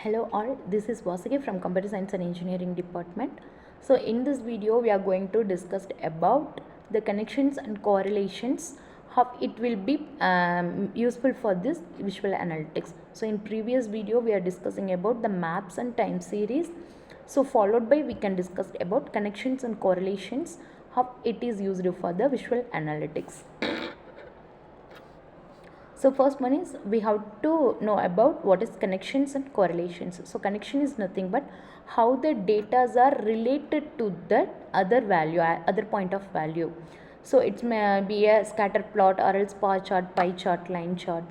Hello all, this is Vasagi from Computer Science and Engineering Department. So in this video we are going to discuss about the connections and correlations, how it will be useful for this visual analytics. So in previous video we are discussing about the maps and time series. So followed by we can discuss about connections and correlations, how it is used for the visual analytics. So first one is we have to know about what is connections and correlations. So connection is nothing but how the data are related to that other value, other point of value. So it may be a scatter plot or else bar chart, pie chart, line chart.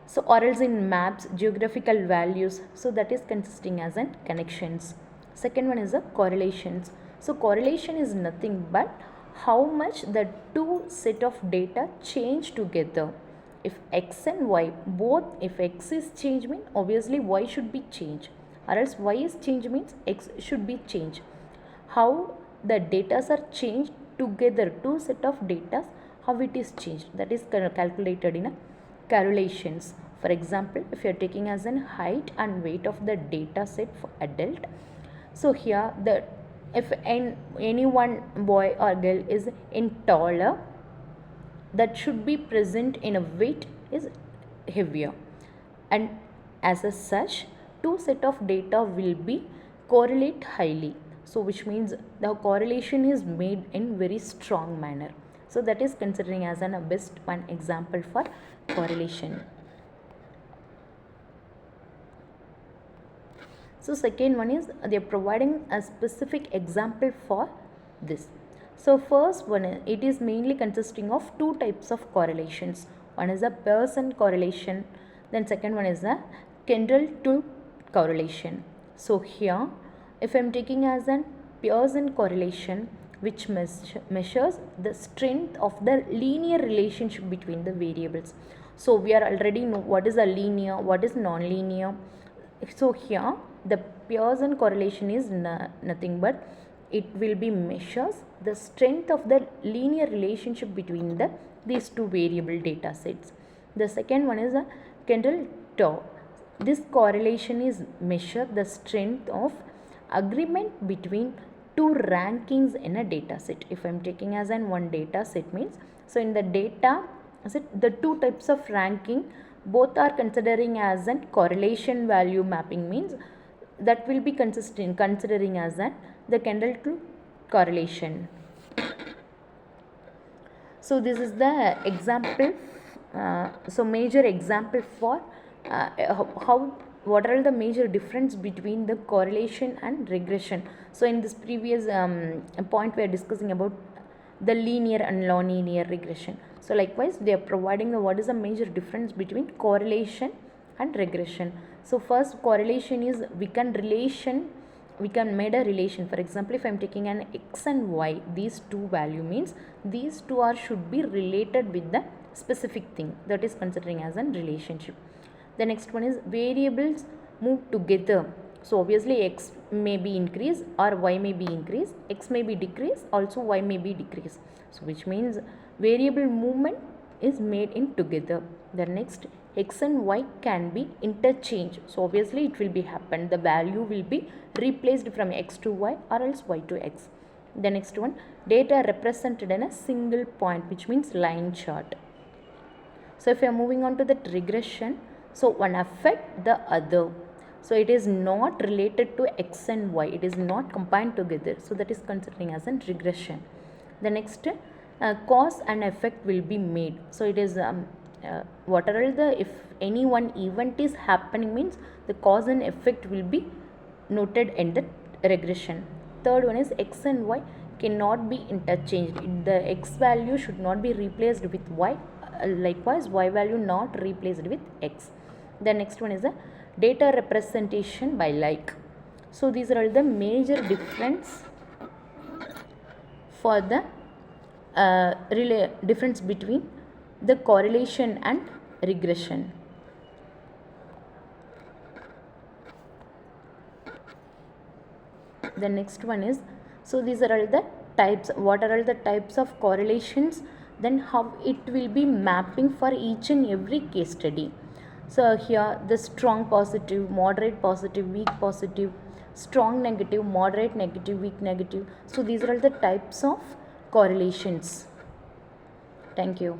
So or else in maps, geographical values. So that is consisting as an connections. Second one is the correlations. So correlation is nothing but how much the two set of data change together. If x and y both, if x is change means obviously y should be change, or else y is change means x should be change. How the data are changed together, two set of data, how it is changed, that is calculated in a correlations. For example, if you are taking as an height and weight of the data set for adult, so here the if any one boy or girl is in taller, that should be present in a weight is heavier, and as a such two set of data will be correlate highly. So which means the correlation is made in very strong manner. So that is considering as an best one example for correlation. So second one is they are providing a specific example for this. So first one, it is mainly consisting of two types of correlations. One is a Pearson correlation, then second one is a Kendall-2 correlation. So here, if I am taking as an Pearson correlation, which measures the strength of the linear relationship between the variables. So we are already know what is a linear, what is non-linear. So here, the Pearson correlation is nothing but it will be measures the strength of the linear relationship between these two variable data sets. The second one is a Kendall-2. This correlation is measure the strength of agreement between two rankings in a data set. If I am taking as an one data set means, so in the data set the two types of ranking both are considering as an correlation value mapping means that will be consistent considering as an the Kendall-2 correlation. So this is the example, so major example for how what are the major difference between the correlation and regression. So in this previous point we are discussing about the linear and non-linear regression. So likewise they are providing the what is the major difference between correlation and regression. So first correlation is we can made a relation. For example, if I am taking an x and y, these two value means these two are should be related with the specific thing, that is considering as a relationship. The next one is variables move together. So obviously x may be increase or y may be increase, x may be decrease, also y may be decrease. So which means variable movement is made in together. The next, x and y can be interchanged. So obviously it will be happen, the value will be replaced from x to y or else y to x. The next one, data represented in a single point, which means line chart. So if you are moving on to the regression, so one affect the other. So it is not related to x and y, it is not combined together. So that is considering as a regression. The next, cause and effect will be made. So it is whatever the, if any one event is happening means the cause and effect will be noted in the regression. Third one is x and y cannot be interchanged. The x value should not be replaced with y. Likewise, y value not replaced with x. The next one is a data representation by like. So these are all the major difference for the difference between the correlation and regression. The next one is, so these are all the types, what are all the types of correlations, then how it will be mapping for each and every case study. So here the strong positive, moderate positive, weak positive, strong negative, moderate negative, weak negative. So these are all the types of correlations. Thank you.